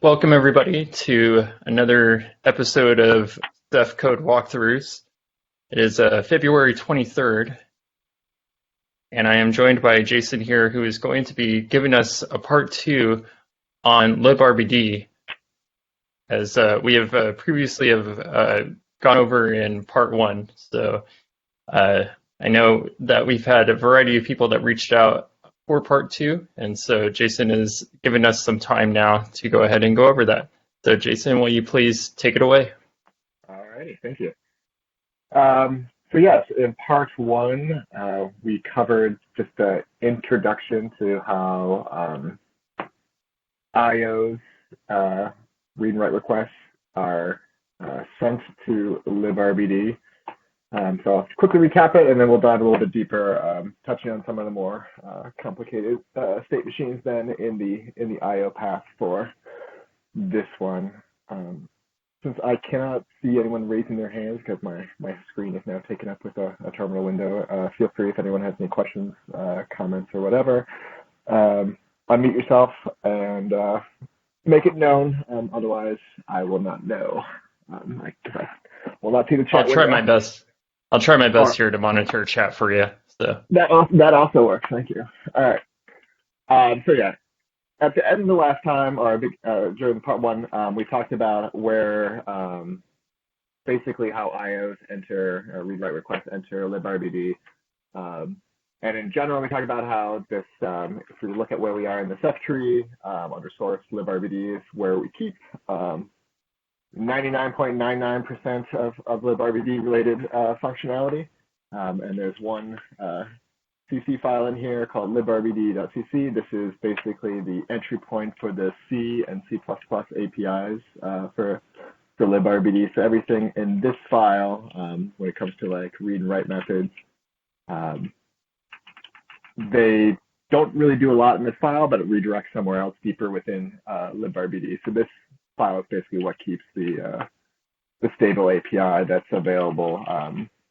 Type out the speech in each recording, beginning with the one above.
Welcome everybody to another episode of Ceph Code Walkthroughs. It is February 23rd, and I am joined by Jason here, who is going to be giving us a part two on Librbd, as we have previously gone over in part one. So I know that we've had a variety of people that reached out for part two, and so Jason is giving us some time now to go ahead and go over that. So Jason, will you please take it away? All righty, thank you. So yes, in part one, we covered just the introduction to how IO's read and write requests are sent to Librbd. So I'll quickly recap it, and then we'll dive a little bit deeper, touching on some of the more complicated state machines then in the IO path for this one. Since I cannot see anyone raising their hands because my screen is now taken up with a terminal window, feel free if anyone has any questions, comments, or whatever. Unmute yourself and make it known. Otherwise, I will not know. I will not see the chat. I'll try my best. I'll try my best here to monitor chat for you. So that also works. Thank you. All right. So yeah, at the end of the last time, or during part one, we talked about where basically how IOs enter read-write requests enter Librbd. And in general, we talked about how this, if we look at where we are in the Ceph tree, under source, Librbd is where we keep 99.99% of Librbd related functionality. And there's one CC file in here called librbd.cc. This is basically the entry point for the C and C++ APIs for Librbd. So everything in this file, when it comes to like read and write methods, they don't really do a lot in this file, but it redirects somewhere else deeper within Librbd. So this file is basically what keeps the stable API that's available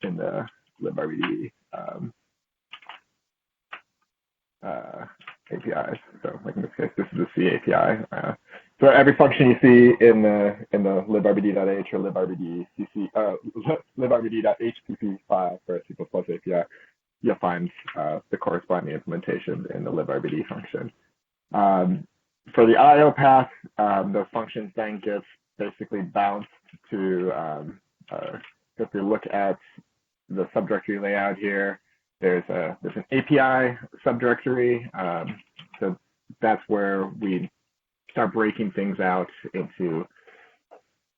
in the Librbd APIs. So like in this case, this is the C API. So every function you see in the librbd.h or librbd.hcc file for a C++ API, you'll find the corresponding implementation in the Librbd function. For the IO path, those functions then get basically bounced to, if we look at the subdirectory layout here, there's an API subdirectory. So that's where we start breaking things out into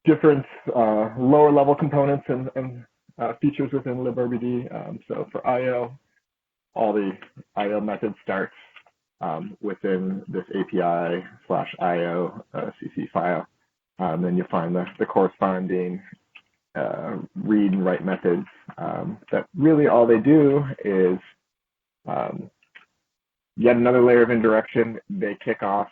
different lower level components and features within Librbd. So for IO, all the IO methods start within this API/IO CC file. Then you'll find the corresponding read and write methods that really all they do is yet another layer of indirection. They kick off,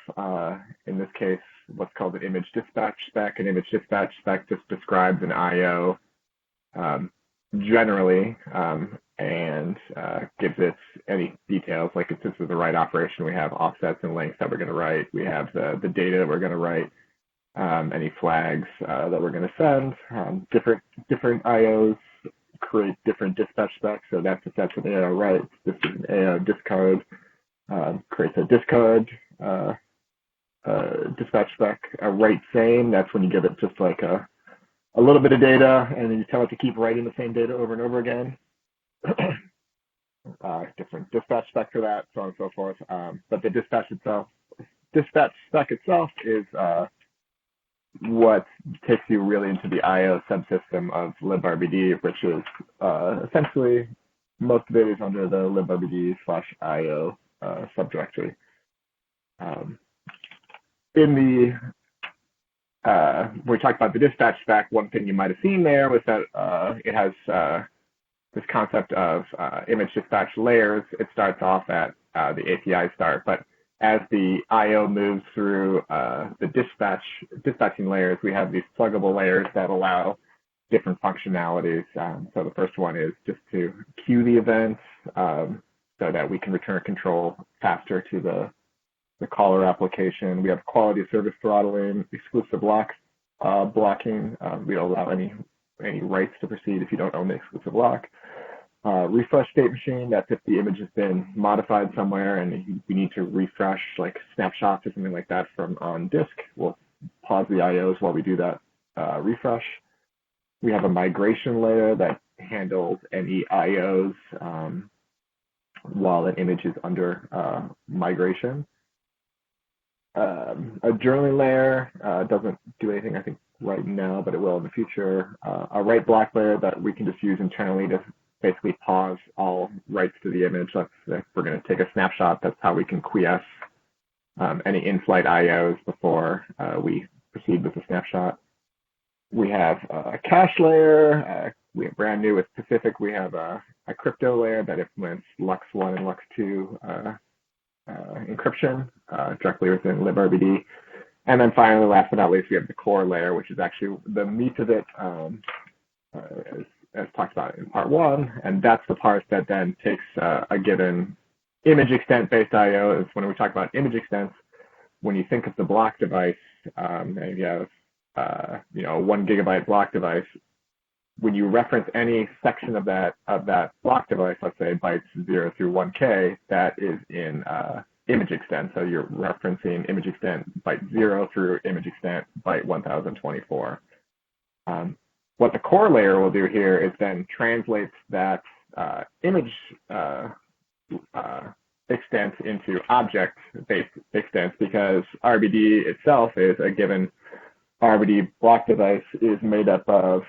in this case, what's called an image dispatch spec. An image dispatch spec just describes an IO generally and gives it any details, like if this is the write operation, we have offsets and lengths that we're going to write. We have the data that we're going to write. Any flags that we're going to send. Different IOs create different dispatch specs. So that's if that's an AO write. This is an AO discard. Creates a discard dispatch spec. A write same. That's when you give it just like a little bit of data, and then you tell it to keep writing the same data over and over again. Different dispatch spec for that, so on and so forth. But the dispatch spec itself is what takes you really into the IO subsystem of Librbd, which is essentially most of it is under the Librbd/IO subdirectory. When we talked about the dispatch spec, one thing you might have seen there was that it has this concept of image dispatch layers. It starts off at the API start, but as the IO moves through the dispatching layers, we have these pluggable layers that allow different functionalities. So the first one is just to queue the events so that we can return control faster to the the caller application. We have quality of service throttling, exclusive blocking. We don't allow any rights to proceed if you don't own the exclusive lock. Refresh state machine, that's if the image has been modified somewhere and we need to refresh like snapshots or something like that from on disk. We'll pause the IOs while we do that refresh. We have a migration layer that handles any IOs while an image is under migration. A journaling layer doesn't do anything, I think, right now, but it will in the future. A write block layer that we can just use internally to basically pause all writes to the image. If we're going to take a snapshot, that's how we can quiesce any in-flight IOs before we proceed with the snapshot. We have a cache layer. We have brand new with Pacific. We have a crypto layer that implements LUX1 and LUX2 encryption directly within Librbd. And then finally, last but not least, we have the core layer, which is actually the meat of it, as talked about in part one. And that's the part that then takes a given image extent based IO. Is when we talk about image extents, when you think of the block device, and you have a 1 gigabyte block device, when you reference any section of that block device, let's say bytes 0 through 1K, that is in image extent. So you're referencing image extent byte 0 through image extent byte 1024. What the core layer will do here is then translates that image extent into object-based extents, because RBD itself is a given RBD block device is made up of,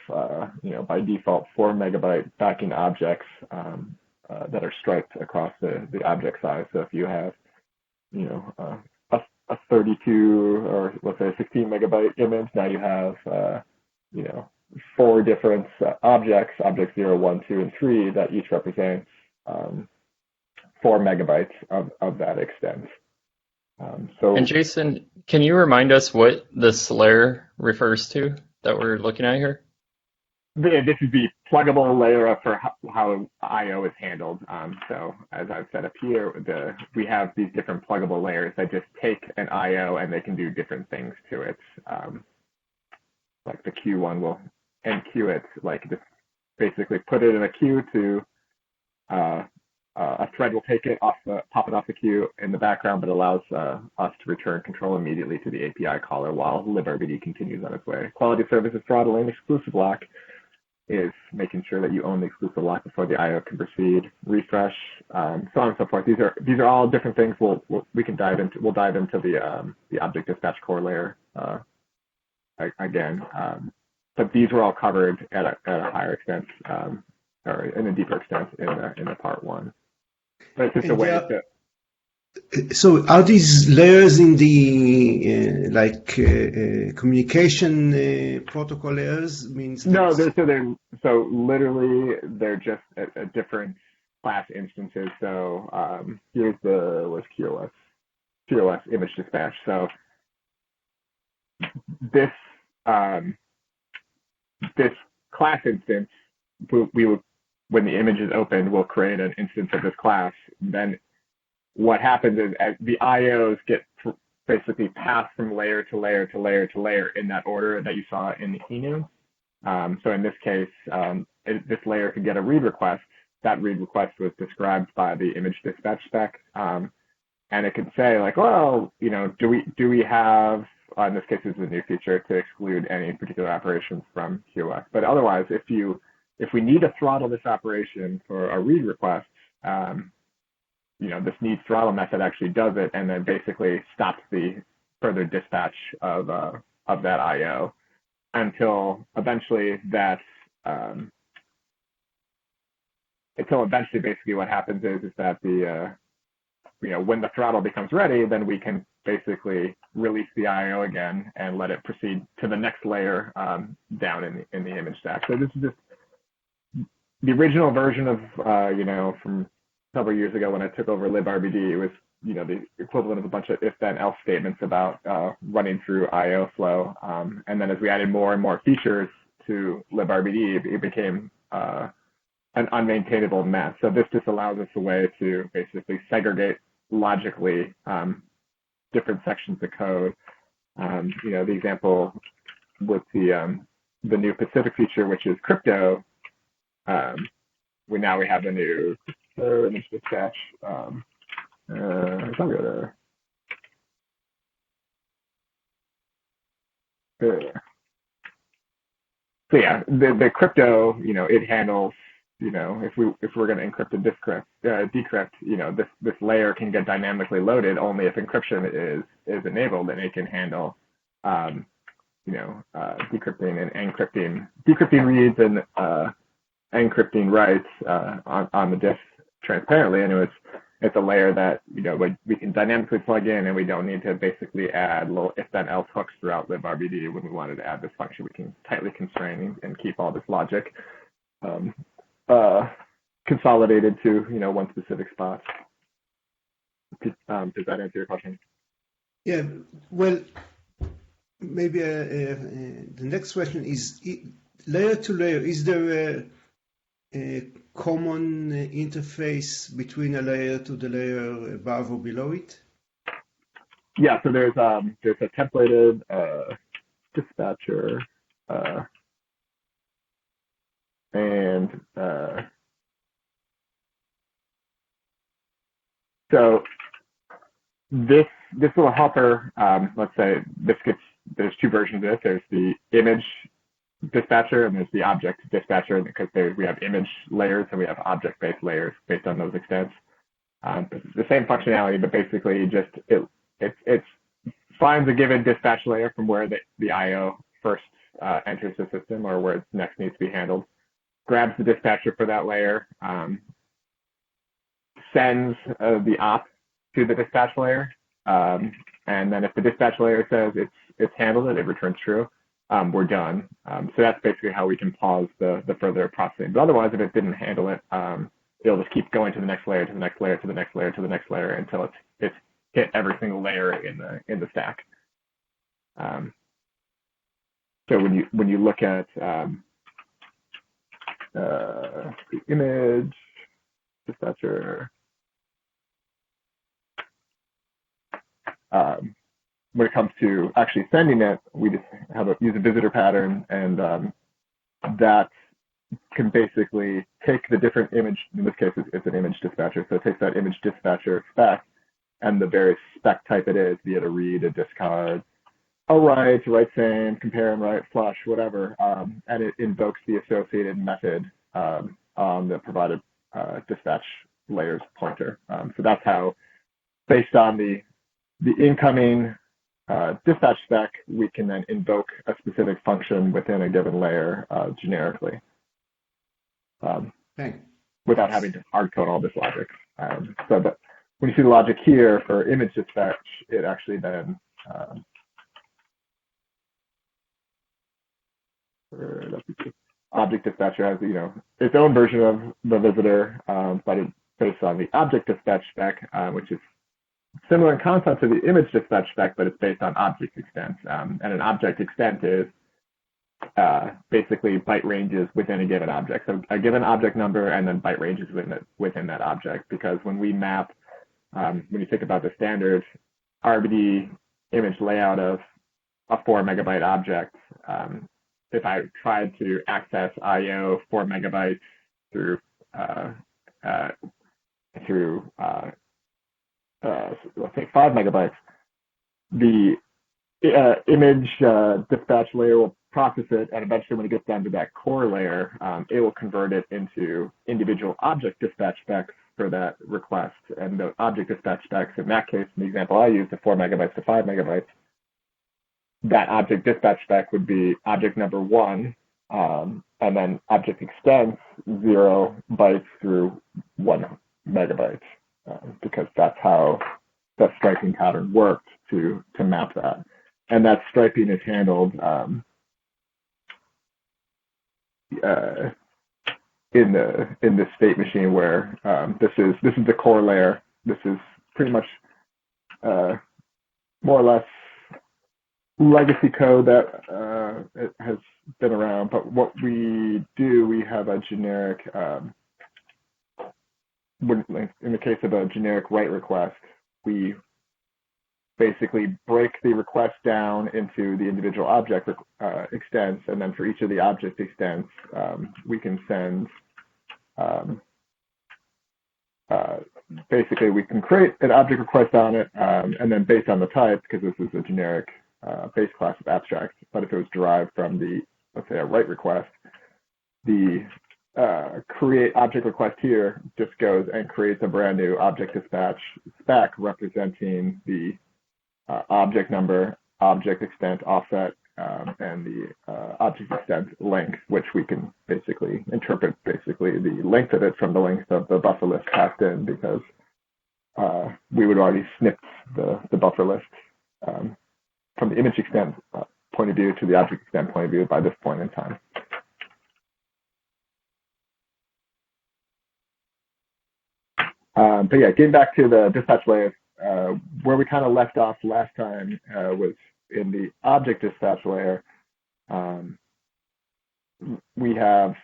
by default, 4 megabyte backing objects that are striped across the object size. So if you have, a 32 or let's say a 16 megabyte image, now you have, 4 different objects 0, 1, 2, and 3 that each represents 4 megabytes of that extent. And Jason, can you remind us what this layer refers to that we're looking at here? This is the pluggable layer for how IO is handled. So as I've set up here, we have these different pluggable layers that just take an IO and they can do different things to it. Like the queue one will enqueue it, like just basically put it in a queue to a thread will take it pop it off the queue in the background, but allows us to return control immediately to the API caller while Librbd continues on its way. Quality of service is throttling. Exclusive lock is making sure that you own the exclusive lock before the IO can proceed. Refresh, so on and so forth. These are all different things. We'll dive into the object dispatch core layer again. But these were all covered at a higher extent, or in a deeper extent in the part one. But it's just a way to. So are these layers in the communication protocol layers? No, so literally they're just a different class instances. So here's what's QoS image dispatch. So this class instance, we would, when the image is opened, we'll create an instance of this class. Then what happens is as the IOs get basically passed from layer to layer to layer to layer in that order that you saw in the ENu. So in this case, this layer could get a read request. That read request was described by the image dispatch spec. And it could say like, well, do we have, in this case, this is a new feature to exclude any particular operations from QoS. But otherwise, if we need to throttle this operation for a read request, this needs throttle method actually does it, and then basically stops the further dispatch of that IO until eventually basically what happens is that when the throttle becomes ready, then we can basically release the IO again and let it proceed to the next layer down in the image stack. So this is just the original version of, from several years ago when I took over Librbd. It was, the equivalent of a bunch of if-then-else statements about running through IO flow. And then as we added more and more features to Librbd, it became an unmaintainable mess. So this just allows us a way to basically segregate logically different sections of code. The example with the new Pacific feature, which is crypto, we have a new image dispatch. So yeah, the crypto, it handles, if we're going to encrypt and decrypt, this layer can get dynamically loaded only if encryption is enabled, and it can handle, decrypting and decrypting reads and encrypting writes on the disk transparently. And it's a layer that we can dynamically plug in, and we don't need to basically add little if-then-else hooks throughout Librbd. When we wanted to add this function, we can tightly constrain and keep all this logic consolidated to one specific spot. Does that answer your question? Yeah. Well, maybe the next question is layer to layer. Is there a common interface between a layer to the layer above or below it? Yeah, so there's a templated dispatcher and so this little helper, let's say there's two versions of it. There's the image dispatcher and there's the object dispatcher, because we have image layers and we have object-based layers based on those extents. The same functionality, but basically just it finds a given dispatch layer from where the IO first enters the system or where it next needs to be handled, grabs the dispatcher for that layer, sends the op to the dispatch layer, and then if the dispatch layer says it's handled it returns true. We're done. So that's basically how we can pause the further processing. But otherwise, if it didn't handle it, it'll just keep going to the next layer, to the next layer, to the next layer, to the next layer until it's hit every single layer in the stack. So when you look at the image dispatcher, when it comes to actually sending it, we just use a visitor pattern, and that can basically take the different image. In this case, it's an image dispatcher, so it takes that image dispatcher spec and the various spec type it is, be it a read, a discard, a write same, compare and write, flush, whatever, and it invokes the associated method on the provided dispatch layers pointer. So that's how, based on the incoming dispatch spec, we can then invoke a specific function within a given layer generically, without having to hard code all this logic. So that when you see the logic here for image dispatch, it actually then object dispatcher has its own version of the visitor, but it's based on the object dispatch spec, which is similar in concept to the image dispatch spec, but it's based on object extents. And an object extent is basically byte ranges within a given object. So a given object number and then byte ranges within that object. Because when we map, when you think about the standard RBD image layout of a 4 megabyte object, if I tried to access IO 4 megabytes through let's say 5 megabytes, the image dispatch layer will process it, and eventually when it gets down to that core layer, it will convert it into individual object dispatch specs for that request. And the object dispatch specs, in that case, in the example I used, the 4 megabytes to 5 megabytes, that object dispatch spec would be object number 1, and then object extents 0 bytes through 1 megabyte, because that's how that striping pattern worked to map that. And that striping is handled in the state machine, where this is the core layer. This is pretty much more or less legacy code that it has been around. But what we do, we have a generic, in the case of a generic write request, we basically break the request down into the individual object extents, and then for each of the object extents, we can send, basically we can create an object request on it, and then based on the type, because this is a generic base class of abstract, but if it was derived from the, let's say, a write request, the create object request here just goes and creates a brand new object dispatch spec representing the object number, object extent offset, and the object extent length, which we can basically interpret basically the length of it from the length of the buffer list passed in, because we would already snipped the buffer list from the image extent point of view to the object extent point of view by this point in time. But yeah, getting back to the dispatch layer, where we kind of left off last time was in the object dispatch layer. We have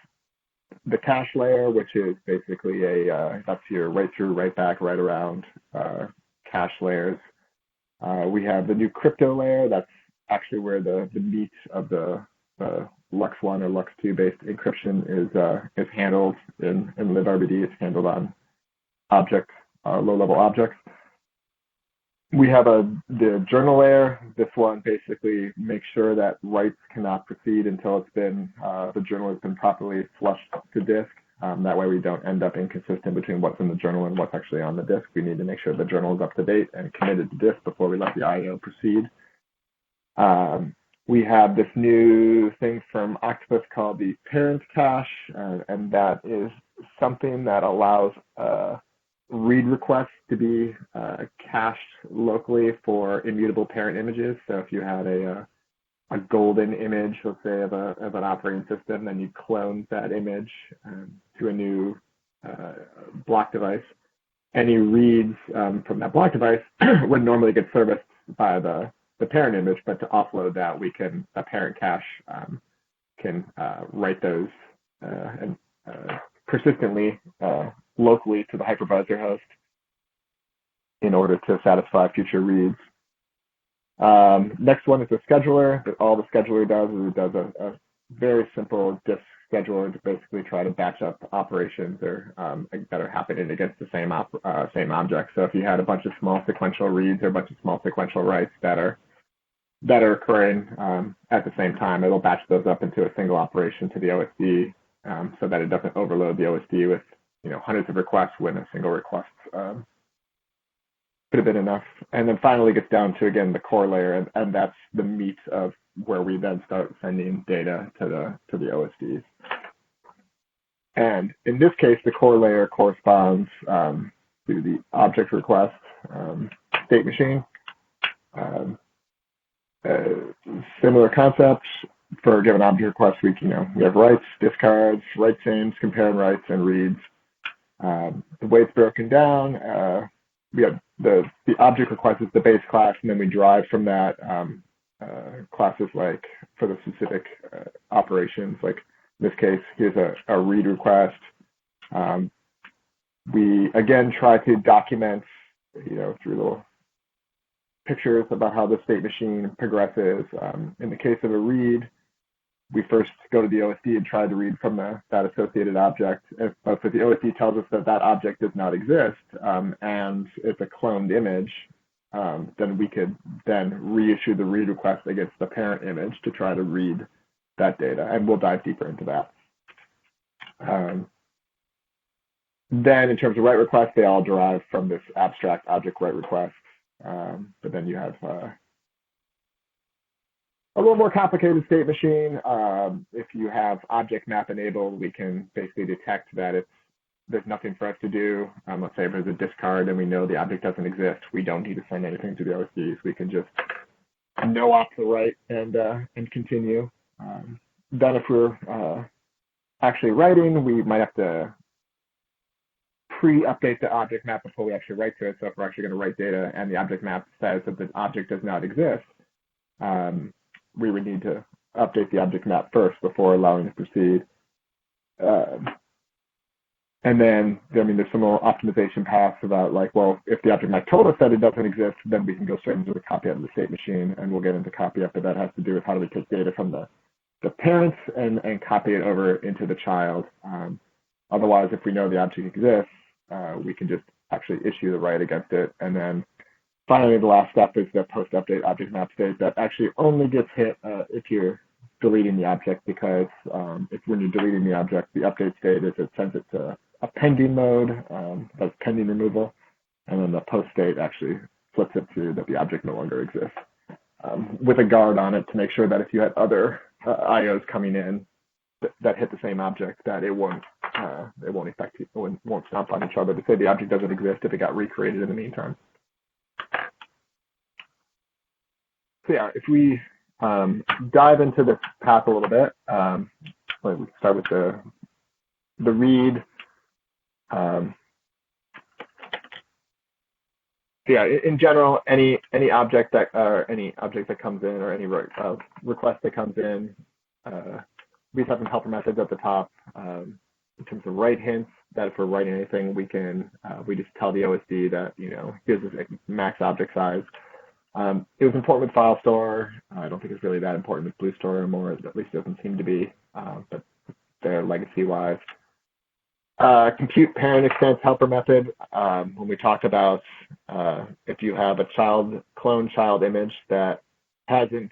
the cache layer, which is basically that's your write through, write back, write around cache layers. We have the new crypto layer. That's actually where the meat of the LUX1 or LUX2 based encryption is handled in Librbd. It's handled on objects, low-level objects. We have the journal layer. This one basically makes sure that writes cannot proceed until it's been the journal has been properly flushed to disk. That way we don't end up inconsistent between what's in the journal and what's actually on the disk. We need to make sure the journal is up to date and committed to disk before we let the IO proceed. We have this new thing from Octopus called the parent cache, and that is something that allows read requests to be cached locally for immutable parent images. So if you had a golden image, let's say, of an operating system, then you clone that image to a new block device. Any reads from that block device would normally get serviced by the parent image, but to offload that, a parent cache can write those and persistently locally to the hypervisor host in order to satisfy future reads. Next one is the scheduler. All the scheduler does is it does a very simple disk scheduler to basically try to batch up operations that are happening against the same object. So if you had a bunch of small sequential reads or a bunch of small sequential writes that are occurring at the same time, it'll batch those up into a single operation to the OSD so that it doesn't overload the OSD with hundreds of requests when a single request could have been enough. And then finally gets down to, again, the core layer, and that's the meat of where we then start sending data to the OSDs. And in this case, the core layer corresponds to the object request state machine. Similar concepts for a given object request. We have writes, discards, write sames, compare and writes, and reads. The way it's broken down, we have the object request is the base class, and then we derive from that classes like for the specific operations. Like in this case, here's a read request. We again try to document, through little pictures about how the state machine progresses. In the case of a read, we first go to the OSD and try to read from that associated object. If the OSD tells us that object does not exist and it's a cloned image, then we could then reissue the read request against the parent image to try to read that data, and we'll dive deeper into that. Then in terms of write requests, they all derive from this abstract object write request. But then you have a little more complicated state machine. If you have object map enabled, we can basically detect that there's nothing for us to do. Let's say if there's a discard and we know the object doesn't exist, we don't need to send anything to the OSDs. We can just no off the write and continue. Then if we're actually writing, we might have to pre-update the object map before we actually write to it. So if we're actually going to write data and the object map says that the object does not exist, we would need to update the object map first before allowing it to proceed. And then, I mean, there's some little optimization paths about like, well, if the object map told us that it doesn't exist, then we can go straight into the copy out of the state machine, and we'll get into copy up, but that has to do with how do we take data from the parents and copy it over into the child. Otherwise, if we know the object exists, we can just actually issue the write against it. And then finally, the last step is the post-update object map state that actually only gets hit if you're deleting the object, because if when you're deleting the object, the update state is it sends it to a pending mode, that's pending removal, and then the post state actually flips it to that the object no longer exists, with a guard on it to make sure that if you had other IOs coming in that hit the same object, that it won't affect it, won't stomp on each other to say the object doesn't exist if it got recreated in the meantime. So yeah, if we dive into this path a little bit, we start with the read. So yeah, in general, any object that comes in, or any request that comes in, we have some helper methods at the top. In terms of write hints, that if we're writing anything, we just tell the OSD that here's this max object size. It was important with file store. I don't think it's really that important with blue store anymore. At least it doesn't seem to be, but they're legacy-wise. Compute parent extents helper method. When we talked about if you have a clone child image that hasn't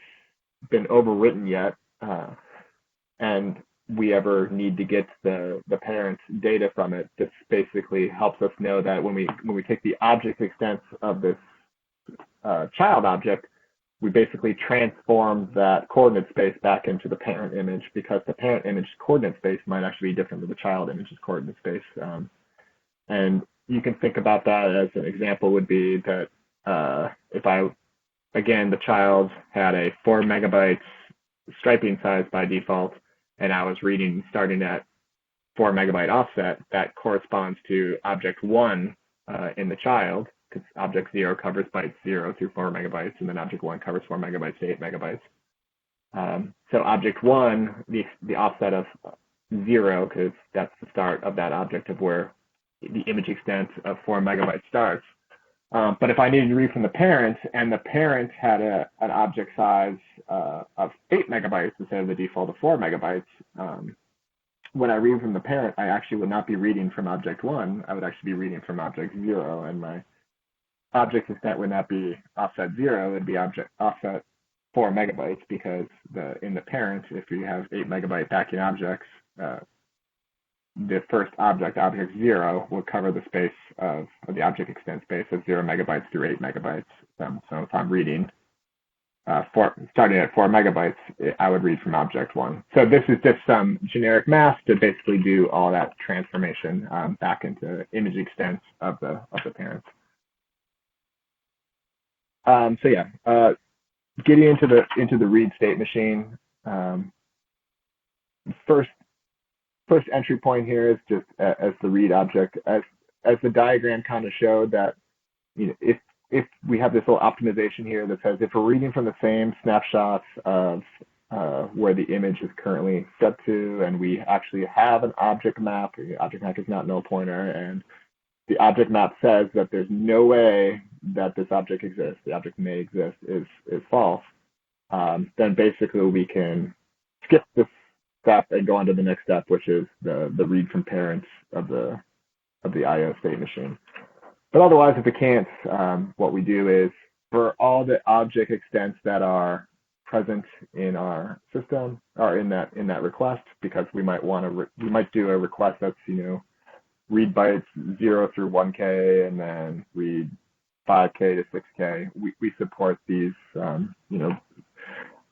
been overwritten yet, and we ever need to get the parent's data from it, this basically helps us know that when we take the object extents of this child object, we basically transform that coordinate space back into the parent image, because the parent image coordinate space might actually be different than the child image's coordinate space. And you can think about that as an example would be that if the child had a 4 megabytes striping size by default, and I was reading starting at 4 megabyte offset, that corresponds to object 1 in the child, because object 0 covers bytes 0 through 4 megabytes, and then object 1 covers 4 megabytes to 8 megabytes. So object 1, the offset of 0, because that's the start of that object of where the image extent of 4 megabytes starts. But if I needed to read from the parent, and the parent had an object size of 8 megabytes instead of the default of 4 megabytes, when I read from the parent, I actually would not be reading from object 1. I would actually be reading from object 0, and my object extent would not be offset 0, it would be offset 4 megabytes, because in the parent, if you have 8 megabyte backing objects, the first object 0, will cover the space of the object extent space of 0 megabytes through 8 megabytes. So if I'm reading starting at 4 megabytes, I would read from object 1. So this is just some generic math to basically do all that transformation back into image extents of the parents. So yeah, getting into the read state machine. First entry point here is just as the read object, as the diagram kind of showed, that if we have this little optimization here that says if we're reading from the same snapshots of where the image is currently set to, and we actually have an object map, the object map is not null pointer, and the object map says that there's no way that this object exists, the object may exist, is false, then basically we can skip this step and go on to the next step, which is the read from parents of the IO state machine. But otherwise, if we can't, what we do is for all the object extents that are present in our system or in that request, because we might do a request that's read bytes 0 through 1K and then read 5K to 6K. We support these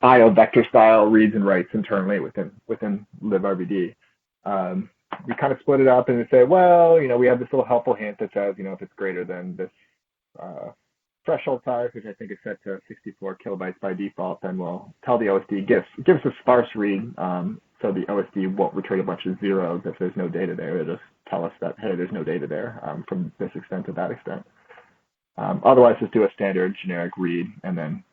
IO vector style reads and writes internally within Librbd. We kind of split it up and say, well, we have this little helpful hint that says, if it's greater than this threshold size, which I think is set to 64 kilobytes by default, then we'll tell the OSD, give us a sparse read, so the OSD won't return a bunch of zeros if there's no data there. It'll just tell us that, hey, there's no data there from this extent to that extent. Otherwise, just do a standard generic read, and then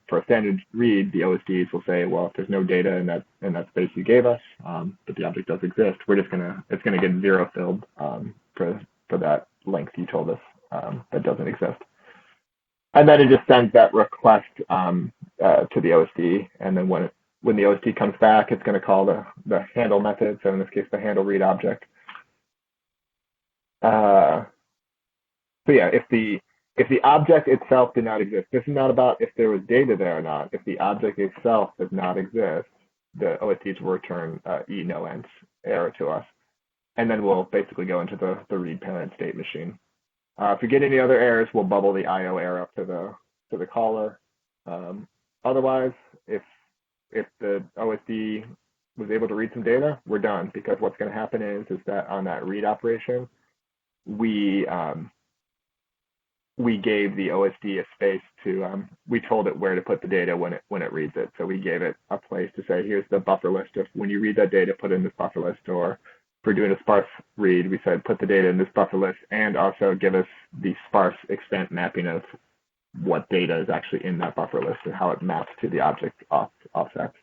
for a standard read, the OSDs will say, well, if there's no data in that space you gave us, but the object does exist, it's gonna get zero filled for that length you told us that doesn't exist. And then it just sends that request to the OSD, and then when the OSD comes back, it's going to call the handle method. So in this case, the handle read object. So yeah, if the object itself did not exist, this is not about if there was data there or not. If the object itself does not exist, the OSDs will return ENoEnd error to us, and then we'll basically go into the read parent state machine. If we get any other errors, we'll bubble the IO error up to the caller. Otherwise, if the OSD was able to read some data, we're done, because what's going to happen is that on that read operation, we gave the OSD a space to we told it where to put the data when it reads it. So we gave it a place to say, here's the buffer list of when you read that data, put it in this buffer list. Or if we're doing a sparse read, we said put the data in this buffer list and also give us the sparse extent mapping of what data is actually in that buffer list and how it maps to the object offsets.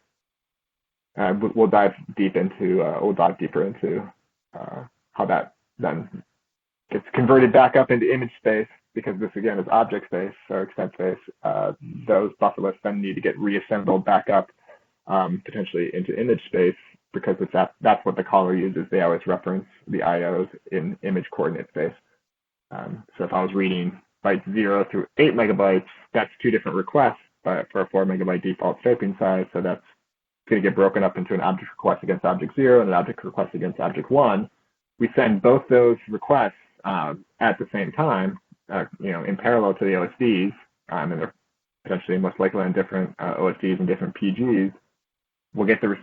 We'll dive deeper into how that then gets converted back up into image space, because this again is object space or extent space. Those buffer lists then need to get reassembled back up potentially into image space, because that's what the caller uses. They always reference the IOs in image coordinate space. So if I was reading bytes 0 through 8 megabytes, that's two different requests, but for a 4 megabyte default scoping size. So that's going to get broken up into an object request against object 0 and an object request against object 1. We send both those requests at the same time, in parallel to the OSDs, and they're potentially most likely on different OSDs and different PGs. We'll get the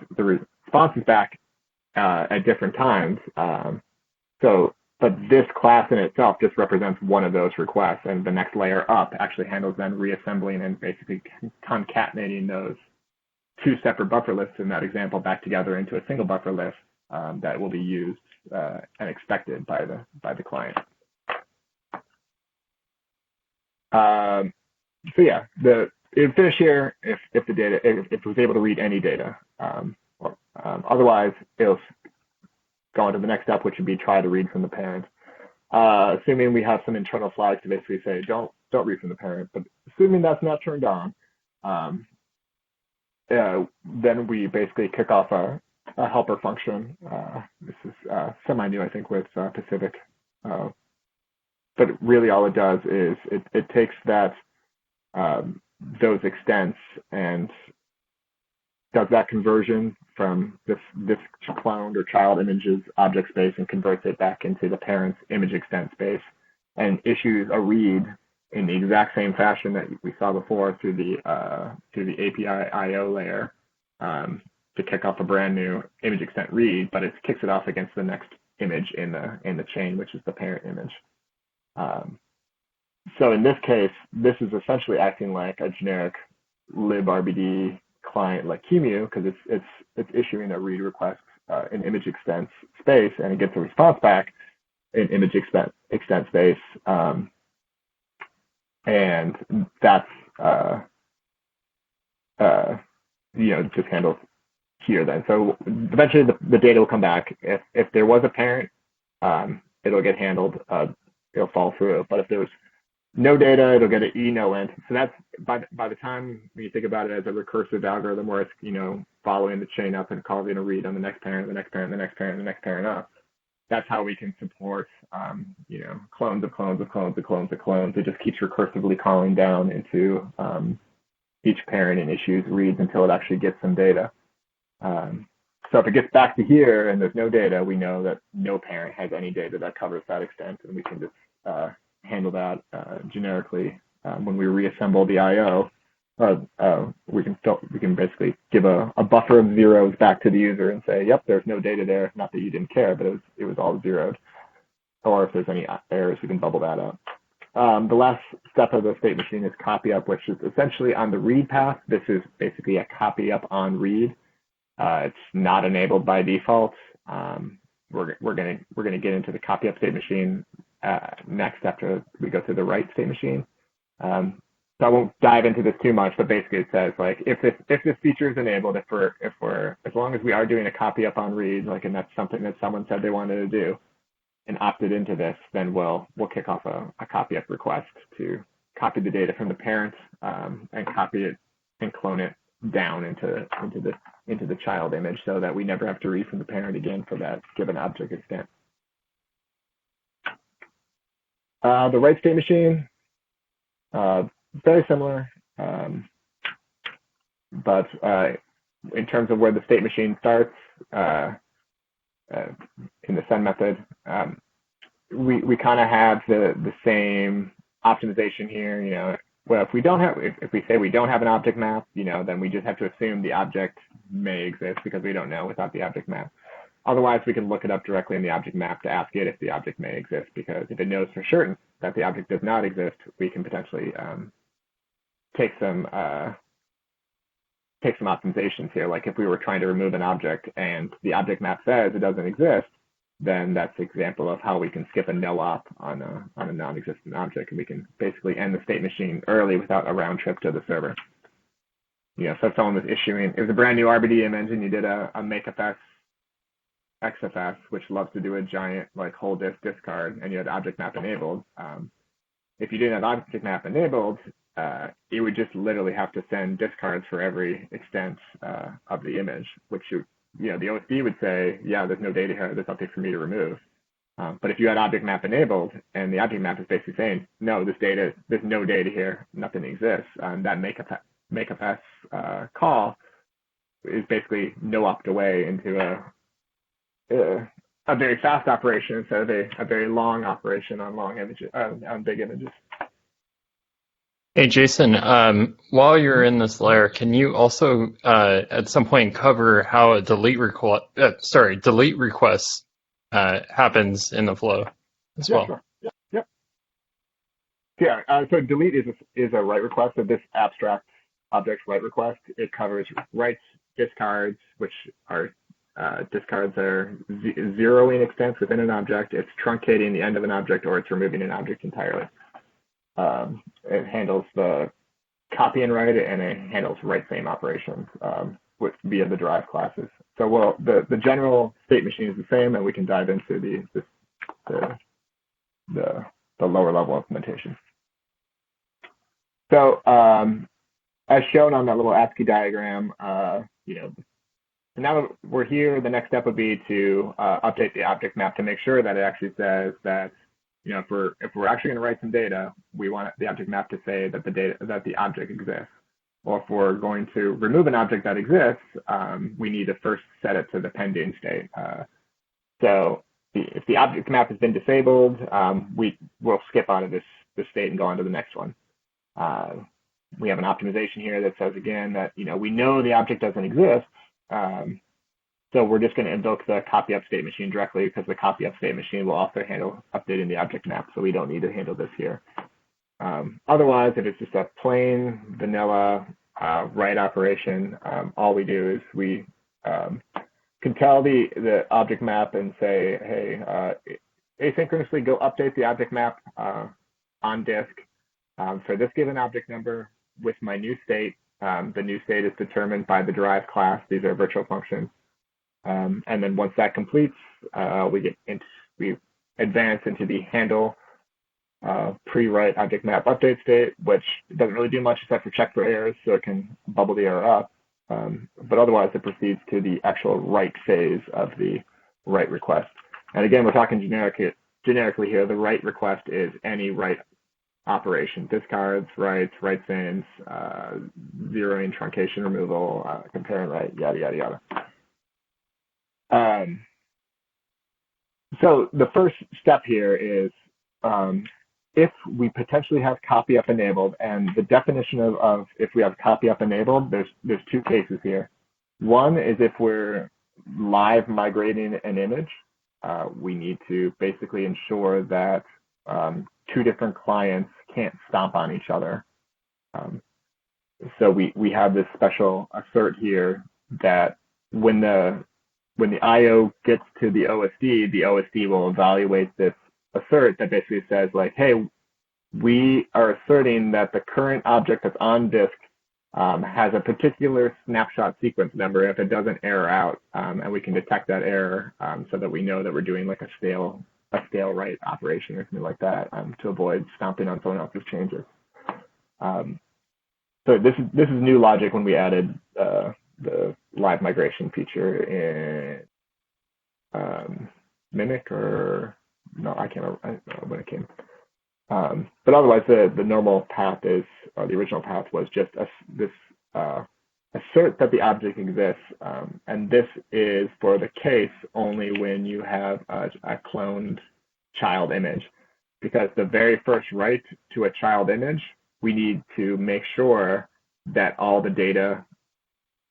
responses back at different times. But this class in itself just represents one of those requests, and the next layer up actually handles then reassembling and basically concatenating those two separate buffer lists in that example back together into a single buffer list that will be used and expected by the client. So yeah, it would finish here if it was able to read any data. Otherwise, it'll go on to the next step, which would be try to read from the parent. Assuming we have some internal flags to basically say don't read from the parent, but assuming that's not turned on, then we basically kick off a helper function. This is semi-new, I think, with Pacific. But really all it does is it takes those extents and does that conversion from this cloned or child images object space and converts it back into the parent's image extent space and issues a read in the exact same fashion that we saw before through the API IO layer to kick off a brand new image extent read, but it kicks it off against the next image in the chain, which is the parent image. So in this case, this is essentially acting like a generic Librbd client like QEMU, because it's issuing a read request in image extent space, and it gets a response back in image extent space, and that's just handled here then. So eventually the data will come back. If there was a parent, it'll get handled. It'll fall through. But if there's no data, it'll get an ENoEnd. So that's by the time when you think about it as a recursive algorithm where it's following the chain up and causing a read on the next parent, the next parent, the next parent, the next parent up. That's how we can support clones of clones of clones of clones of clones. It just keeps recursively calling down into each parent and issues reads until it actually gets some data. So if it gets back to here and there's no data, we know that no parent has any data that covers that extent, and we can just handle that generically. When we reassemble the IO, we can basically give a buffer of zeros back to the user and say, yep, there's no data there. Not that you didn't care, but it was all zeroed. Or if there's any errors, we can bubble that up. The last step of the state machine is copy up, which is essentially on the read path. This is basically a copy up on read. It's not enabled by default. We're gonna get into the copy up state machine next after we go through the write state machine. So I won't dive into this too much, but basically it says like if this feature is enabled, if we're as long as we are doing a copy up on read, like, and that's something that someone said they wanted to do and opted into this, then we'll kick off a copy up request to copy the data from the parent and copy it and clone it down into the child image so that we never have to read from the parent again for that given object extent. The write state machine, very similar, but in terms of where the state machine starts in the send method, we kind of have the same optimization here. You know, well, if we say we don't have an object map, you know, then we just have to assume the object may exist because we don't know without the object map. Otherwise, we can look it up directly in the object map to ask it if the object may exist, because if it knows for certain that the object does not exist, we can potentially take some optimizations here. Like if we were trying to remove an object and the object map says it doesn't exist, then that's an example of how we can skip a no op on a non-existent object, and we can basically end the state machine early without a round trip to the server. You know, so if someone was issuing, it was a brand new RBD image and you did a makefs XFS, which loves to do a giant like whole disk discard, and you had object map enabled. If you didn't have object map enabled, you would just literally have to send discards for every extent of the image, which the OSD would say, yeah, there's no data here, there's nothing for me to remove. But if you had object map enabled and the object map is basically saying, no, there's no data here, nothing exists, that makefs call is basically no opt away into a very fast operation instead of a very long operation on long images, on big images. Hey, Jason, while you're in this layer, can you also at some point cover how a delete request happens in the flow as well? Sure. Yeah. So delete is a write request of this abstract object write request. It covers writes, discards, which are discards are zeroing extents within an object. It's truncating the end of an object, or it's removing an object entirely. It handles the copy and write, and it handles write same operations via the derived classes. So the general state machine is the same, and we can dive into the lower level implementation. So as shown on that little ASCII diagram, now we're here. The next step would be to update the object map to make sure that it actually says that, if we're actually going to write some data, we want the object map to say that the object exists. Or if we're going to remove an object that exists, we need to first set it to the pending state. So if the object map has been disabled, we'll skip out of this state and go on to the next one. We have an optimization here that says again that we know the object doesn't exist. So we're just going to invoke the copy up state machine directly, because the copy up state machine will also handle updating the object map. So we don't need to handle this here. Otherwise, if it's just a plain vanilla write operation, all we do is we can tell the object map and say, hey, asynchronously go update the object map on disk for this given object number with my new state. The new state is determined by the derived class. These are virtual functions. And then once that completes, we advance into the handle pre-write object map update state, which doesn't really do much except for check for errors, so it can bubble the error up. But otherwise, it proceeds to the actual write phase of the write request. And again, we're talking generically here. The write request is any write operation: discards, writes, write-sins, zeroing, truncation, removal, compare and write, yada, yada, yada. So the first step here is if we potentially have copy up enabled, and the definition of if we have copy up enabled, there's two cases here. One is if we're live migrating an image, we need to basically ensure that two different clients can't stomp on each other. So we have this special assert here that when the IO gets to the OSD will evaluate this assert that basically says like, hey, we are asserting that the current object that's on disk has a particular snapshot sequence number if it doesn't error out, and we can detect that error so that we know that we're doing like a stale write operation or something like that to avoid stomping on someone else's changes. So this is new logic when we added the live migration feature in Mimic, or no, I can't remember when it came. But otherwise, the normal path is, or the original path was just this assert that the object exists, and this is for the case only when you have a cloned child image, because the very first write to a child image, we need to make sure that all the data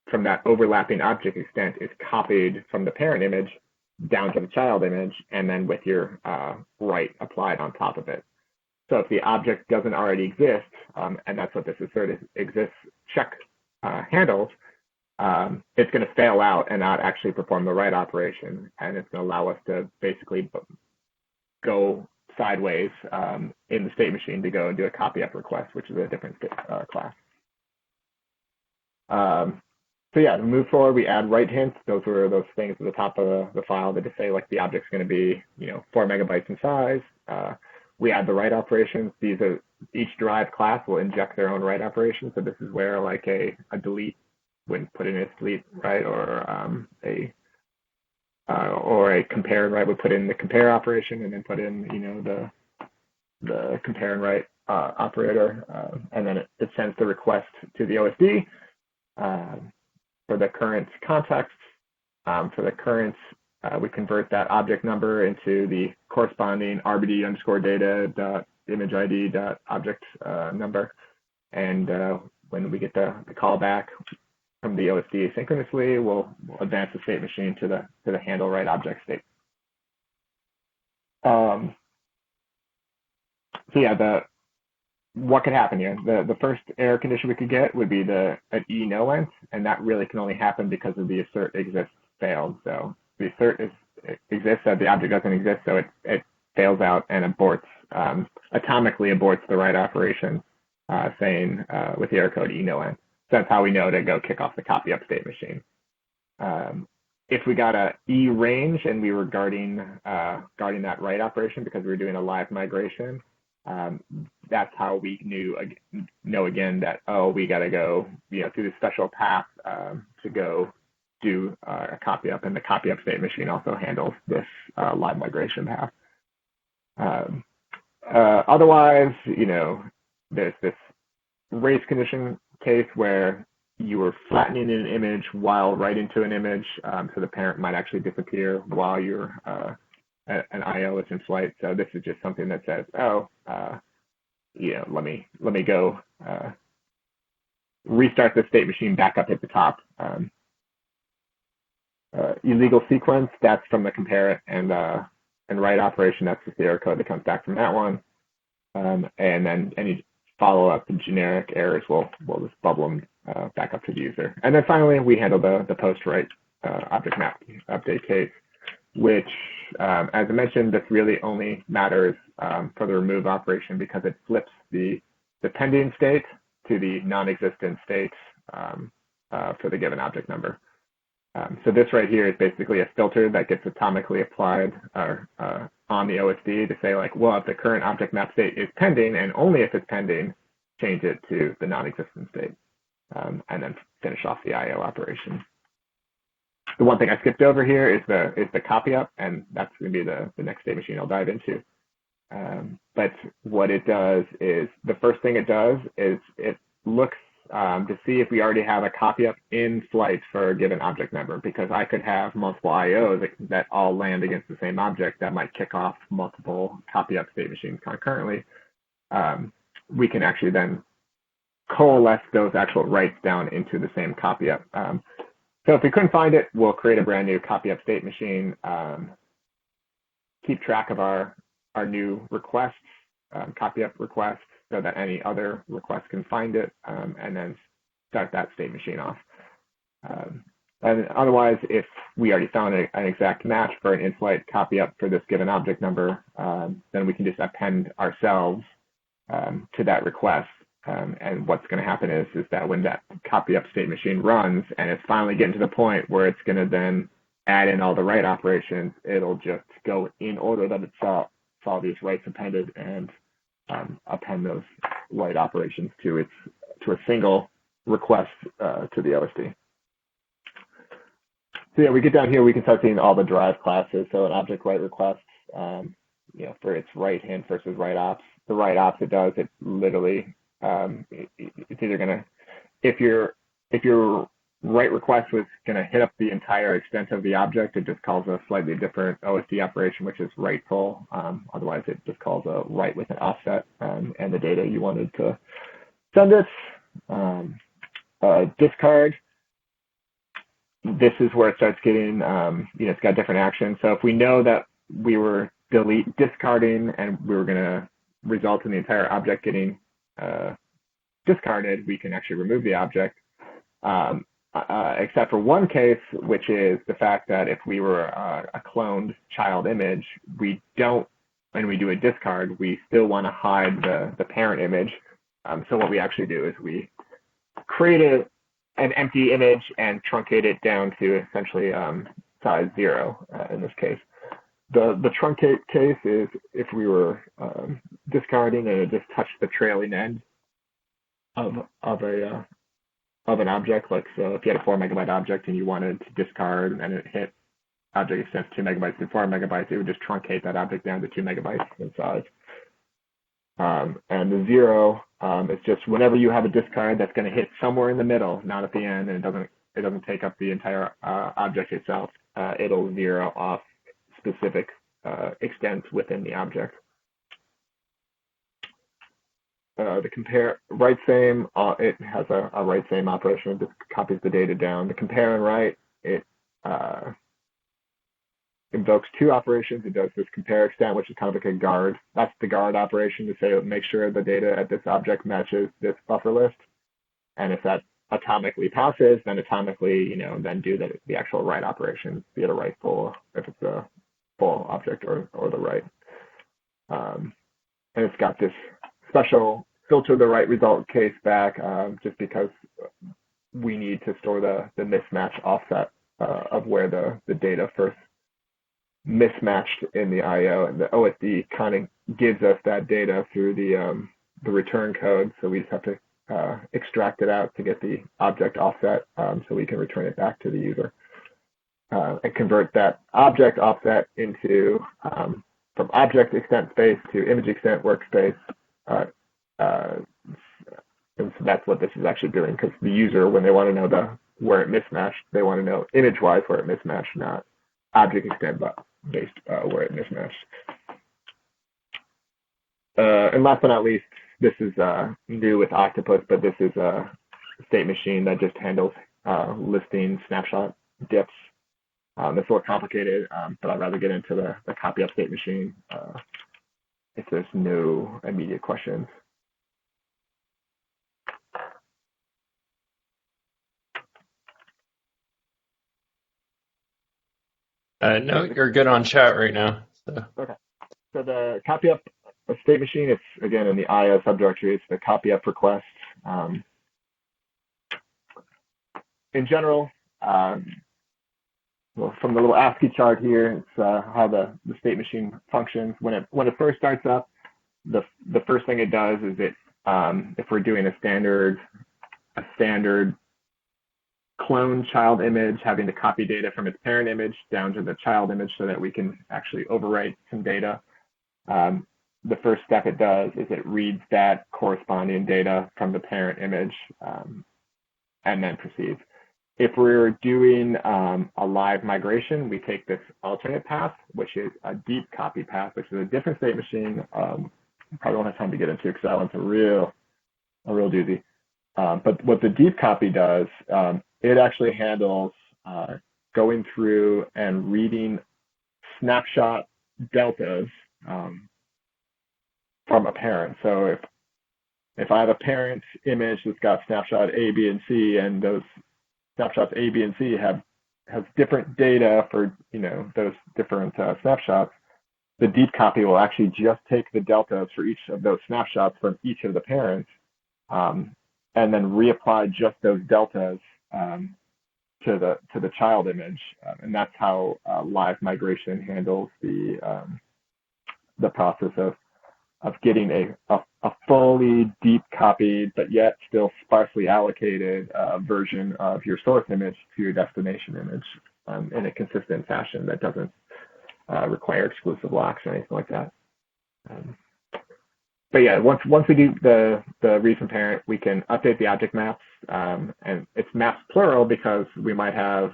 from that overlapping object extent is copied from the parent image down to the child image, and then with your write applied on top of it. So if the object doesn't already exist, and that's what this assert exists check handles, it's going to fail out and not actually perform the write operation, and it's going to allow us to basically go sideways in the state machine to go and do a copy up request, which is a different class. So yeah, to move forward, we add write hints. Those were those things at the top of the file that just say like the object's going to be 4 megabytes in size. We add the write operations. These are, each derived class will inject their own write operations. So this is where like a delete when put in its delete, right, or a compare and write would put in the compare operation and then put in the compare and write operator, and then it sends the request to the OSD for the current context. For the current, we convert that object number into the corresponding RBD underscore data dot image ID dot object number, and when we get the callback from the OSD asynchronously, we'll advance the state machine to the handle write object state. So yeah, what could happen here? The first error condition we could get would be an ENoEnd, and that really can only happen because of the assert exists failed. So the assert exists, the object doesn't exist, so it fails out and aborts, atomically aborts the write operation, saying with the error code ENoEnd. So that's how we know to go kick off the copy up state machine. If we got a E range and we were guarding that write operation because we were doing a live migration, that's how we know again that, oh, we got to go through the special path to go do a copy up, and the copy up state machine also handles this live migration path. Otherwise, there's this race condition case where you were flattening an image while writing to an image, so the parent might actually disappear while you're an IO is in flight. So this is just something that says, oh, let me go restart the state machine back up at the top. Illegal sequence, that's from the compare and write operation. That's just the error code that comes back from that one. And then any follow-up generic errors will just bubble them back up to the user. And then finally, we handle the post-write object map update case, which, as I mentioned, this really only matters for the remove operation because it flips the pending state to the non-existent state for the given object number. So this right here is basically a filter that gets atomically applied on the OSD to say like, well, if the current object map state is pending, and only if it's pending, change it to the non-existent state, and then finish off the IO operation. The one thing I skipped over here is the copy up, and that's going to be the next state machine I'll dive into. But what it does is, the first thing it does is it looks to see if we already have a copy up in flight for a given object number, because I could have multiple IOs that all land against the same object that might kick off multiple copy up state machines concurrently. We can actually then coalesce those actual writes down into the same copy up. So if we couldn't find it, we'll create a brand new copy up state machine, keep track of our new requests, copy up requests, so that any other requests can find it, and then start that state machine off. And otherwise, if we already found an exact match for an in-flight copy up for this given object number, then we can just append ourselves to that request. And what's going to happen is that when that copy up state machine runs and it's finally getting to the point where it's going to then add in all the write operations, it'll just go in order that it saw these writes appended and append those write operations to a single request to the OSD. So yeah, we get down here, we can start seeing all the derived classes. So an object write request, for its write hint versus write ops. The write ops it does, it literally, it's either gonna, if your write request was gonna hit up the entire extent of the object, it just calls a slightly different OSD operation, which is write full. Otherwise, it just calls a write with an offset and the data you wanted to send it. Discard. This is where it starts getting, it's got different actions. So if we know that we were discarding and we were going to result in the entire object getting discarded, we can actually remove the object, except for one case, which is the fact that if we were a cloned child image, we don't, when we do a discard, we still want to hide the parent image. So what we actually do is we create an empty image and truncate it down to essentially size 0 in this case. The truncate case is if we were discarding and it just touched the trailing end of an object. Like, so if you had a 4 megabyte object and you wanted to discard and it hit object extends 2 megabytes to 4 megabytes, it would just truncate that object down to 2 megabytes in size. And the 0 is just whenever you have a discard that's going to hit somewhere in the middle, not at the end, and it doesn't take up the entire object itself. It'll 0 off specific extents within the object. The compare write same, it has a write same operation. It just copies the data down. The compare and write, it invokes 2 operations. It does this compare extent, which is kind of like a guard. That's the guard operation to say, make sure the data at this object matches this buffer list. And if that atomically passes, then atomically, then do the actual write operation, be it a write full, if it's a full object or the write. And it's got this special filter the write result case back just because we need to store the mismatch offset of where the data first mismatched in the IO, and the OSD kind of gives us that data through the return code. So we just have to extract it out to get the object offset so we can return it back to the user and convert that object offset into from object extent space to image extent workspace. And so that's what this is actually doing, because the user, when they want to know where it mismatched, they want to know image-wise where it mismatched, not object extent, but based where it mismatched. And last but not least, this is new with Octopus, but this is a state machine that just handles listing snapshot dips. It's a little complicated, but I'd rather get into the copy up state machine if there's no immediate questions. No, you're good on chat right now. So. Okay. So the copy up state machine, it's again in the IO subdirectory. It's the copy up request. In general, well, from the little ASCII chart here, it's how the state machine functions. When it first starts up, the first thing it does is if we're doing a standard clone child image, having to copy data from its parent image down to the child image so that we can actually overwrite some data. The first step it does is it reads that corresponding data from the parent image and then proceeds. If we're doing a live migration, we take this alternate path, which is a deep copy path, which is a different state machine. Probably won't have time to get into because that one's a real doozy. But what the deep copy does, it actually handles going through and reading snapshot deltas from a parent. So if I have a parent image that's got snapshot A, B, and C, and those snapshots A, B, and C have has different data for those different snapshots, the deep copy will actually just take the deltas for each of those snapshots from each of the parents, and then reapply just those deltas to the child image, and that's how live migration handles the process of getting a fully deep copied but yet still sparsely allocated version of your source image to your destination image in a consistent fashion that doesn't require exclusive locks or anything like that. But yeah, once we do the read from parent, we can update the object maps, and it's maps plural because we might have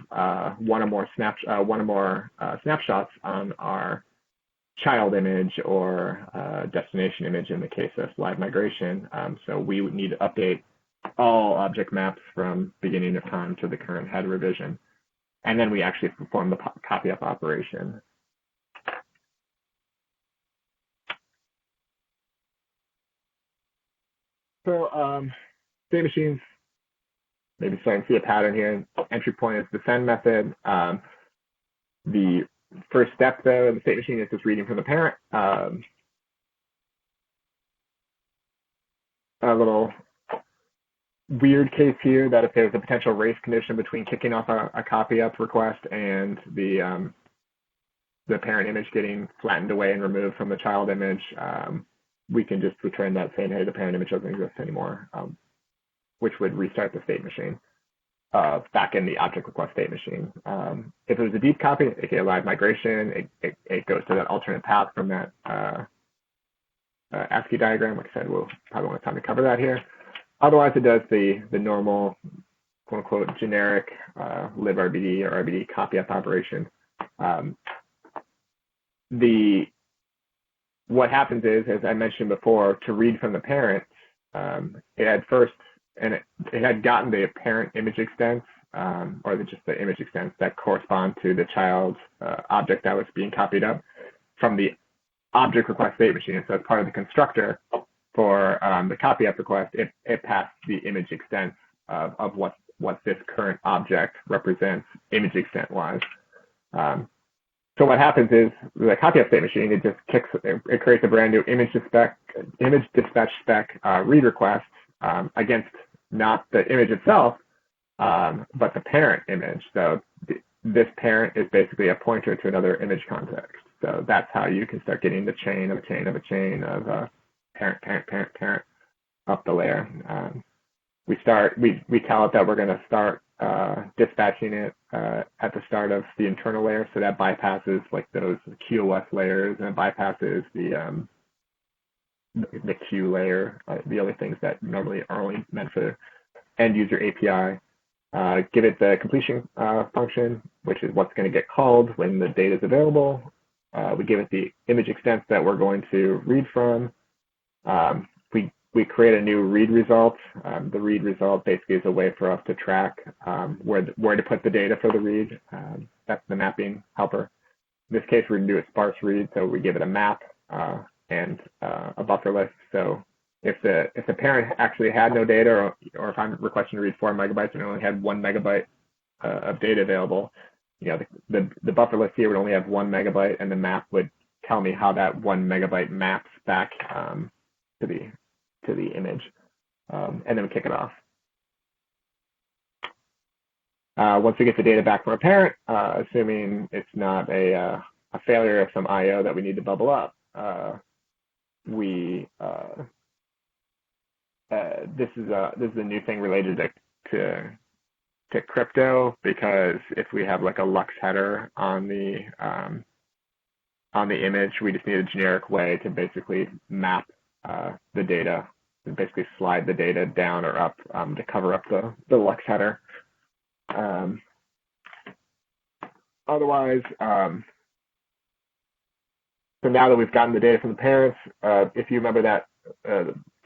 one or more snapshots on our child image or destination image in the case of live migration. So we would need to update all object maps from beginning of time to the current head revision, and then we actually perform the copy up operation. So state machines, maybe starting to see a pattern here. Entry point is the send method. The first step, though, in the state machine is just reading from the parent. A little weird case here that if there's a potential race condition between kicking off a copy up request and the parent image getting flattened away and removed from the child image, we can just return that saying, hey, the parent image doesn't exist anymore, which would restart the state machine back in the object request state machine. If it was a deep copy, aka live migration, it goes to that alternate path from that ASCII diagram. Like I said, we'll probably won't have time to cover that here. Otherwise, it does the normal, quote unquote, generic Librbd or RBD copy up operation. What happens is, as I mentioned before, to read from the parent, it had first, and it had gotten the parent image extents, or just the image extents that correspond to the child's object that was being copied up from the object request state machine. So as part of the constructor for the copy up request, it passed the image extents of what this current object represents image extent wise. So what happens is the copy up state machine, it creates a brand new image dispatch spec read request against not the image itself, but the parent image. So this parent is basically a pointer to another image context. So that's how you can start getting the chain of a chain of a chain of parent, parent, parent, parent up the layer. We tell it that we're going to start dispatching it at the start of the internal layer, so that bypasses like those QoS layers and bypasses the Q layer, the other things that normally are only meant for end user API. Give it the completion function, which is what's going to get called when the data is available. We give it the image extents that we're going to read from. We create a new read result. The read result basically is a way for us to track where to put the data for the read. That's the mapping helper. In this case, we're going to do a sparse read, so we give it a map and a buffer list. So if the parent actually had no data, or if I'm requesting to read 4 megabytes and only had 1 megabyte of data available, the buffer list here would only have 1 megabyte, and the map would tell me how that 1 megabyte maps back to the image, and then we kick it off. Once we get the data back from a parent, assuming it's not a failure of some IO that we need to bubble up, this is a new thing related to crypto, because if we have like a LUX header on the image, we just need a generic way to basically map the data, and basically slide the data down or up to cover up the LUX header. Otherwise, so now that we've gotten the data from the parents, if you remember that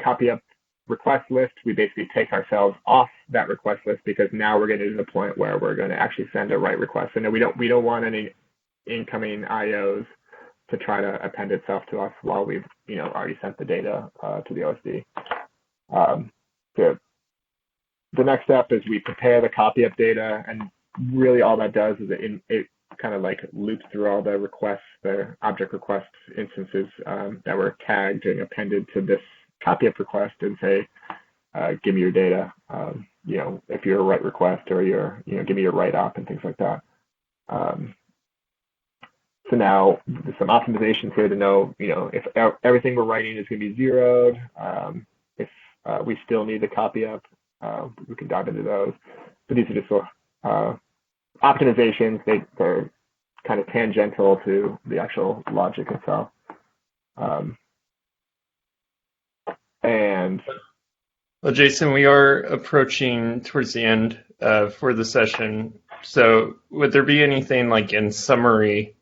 copy up request list, we basically take ourselves off that request list, because now we're getting to the point where we're going to actually send a write request. And we don't want any incoming IOs to try to append itself to us while we've already sent the data to the OSD. The next step is we prepare the copy up data, and really all that does is it kind of like loops through all the requests, the object request instances that were tagged and appended to this copy up request and say, give me your data, if you're a write request or give me your write op and things like that. So now there's some optimizations here to know, if everything we're writing is going to be zeroed, if we still need the copy up, we can dive into those. So these are just optimizations. They're kind of tangential to the actual logic itself. Well, Jason, we are approaching towards the end for the session. So would there be anything like in summary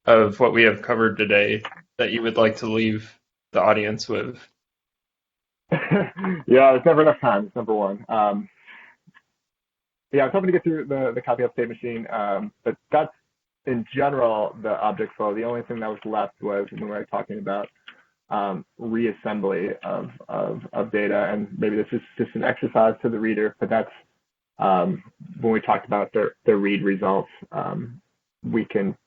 of what we have covered today that you would like to leave the audience with? Yeah, there's never enough time. It's number one. I was hoping to get through the copy up state machine, but that's in general the object flow. The only thing that was left was when we were talking about reassembly of data, and maybe this is just an exercise to the reader, but that's when we talked about the read results, we can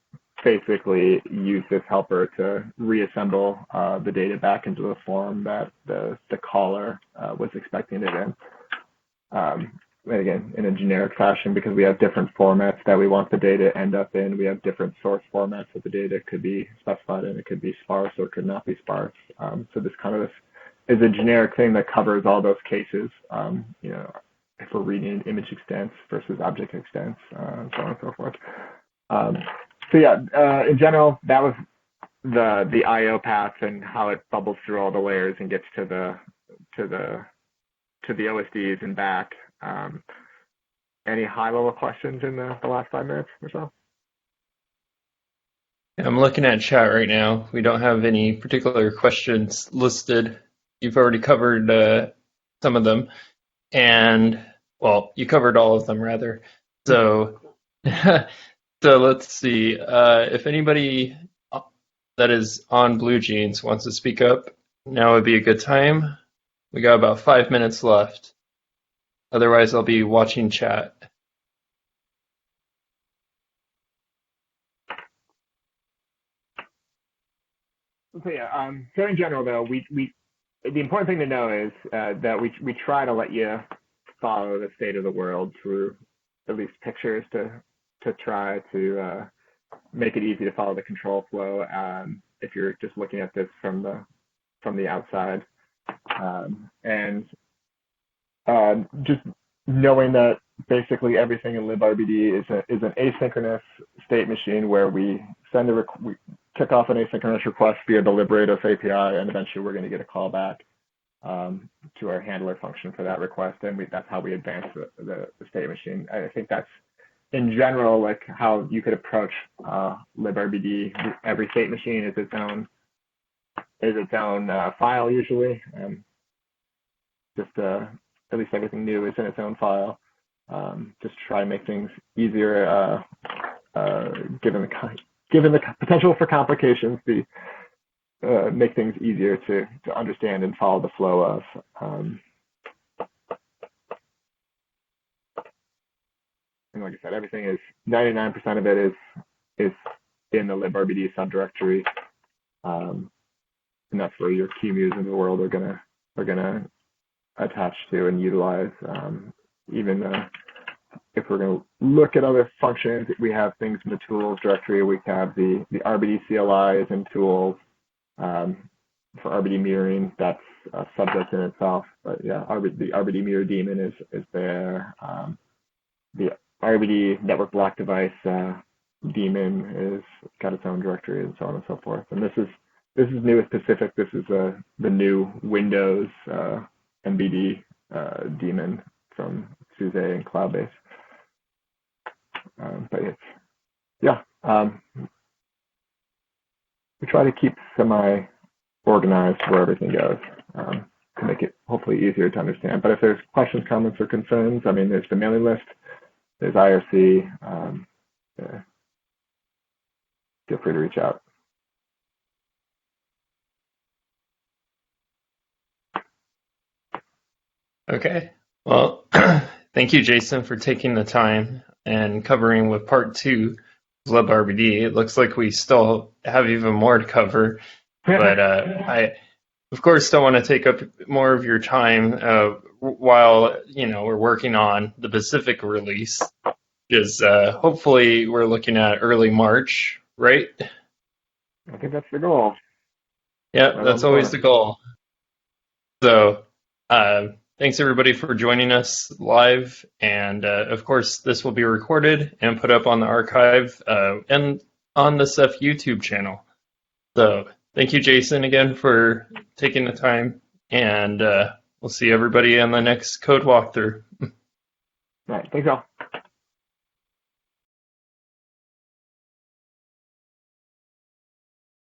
basically use this helper to reassemble the data back into the form that the caller was expecting it in. And again, in a generic fashion, because we have different formats that we want the data to end up in. We have different source formats that the data could be specified in. It could be sparse or it could not be sparse. So this kind of is a generic thing that covers all those cases. If we're reading image extents versus object extents, and so on and so forth. In general, that was the I/O path and how it bubbles through all the layers and gets to the OSDs and back. Any high-level questions in the last 5 minutes or so? I'm looking at chat right now. We don't have any particular questions listed. You've already covered some of them, and well, you covered all of them rather. So, so let's see. If anybody that is on Blue Jeans wants to speak up, now would be a good time. We got about 5 minutes left. Otherwise, I'll be watching chat. So so in general, though, the important thing to know is that we try to let you follow the state of the world through at least pictures to try to make it easy to follow the control flow. If you're just looking at this from the outside, and just knowing that basically everything in Librbd is an asynchronous state machine where we kick off an asynchronous request via the Librbd API, and eventually we're going to get a callback to our handler function for that request, and that's how we advance the state machine. I think that's in general like how you could approach Librbd. Every state machine is its own file usually. At least everything new is in its own file. Just try to make things easier, given the potential for complications. Make things easier to understand and follow the flow of. And like I said, everything is 99% of it is in the Librbd subdirectory, and that's where your QEMUs in the world are gonna attach to and utilize. Even if we're going to look at other functions, we have things in the tools directory. We have the RBD CLIs and tools for RBD mirroring. That's a subject in itself. But yeah, the RBD mirror daemon is there. The RBD network block device daemon is got its own directory, and so on and so forth. And this is new and specific. This is the new Windows NBD daemon from SUSE and Cloudbase. But we try to keep semi-organized where everything goes to make it hopefully easier to understand. But if there's questions, comments, or concerns, I mean, there's the mailing list, there's IRC. Feel free to reach out. Okay. Well, thank you, Jason, for taking the time. and covering with part 2 of Librbd. It looks like we still have even more to cover, but I, of course, don't want to take up more of your time while we're working on the Pacific release. Is hopefully we're looking at early March, right? I think that's the goal. Yeah, that's always the goal. So, thanks everybody for joining us live, and of course, this will be recorded and put up on the archive and on the Ceph YouTube channel. So, thank you, Jason, again for taking the time, and we'll see everybody on the next code walkthrough. All right, thanks all.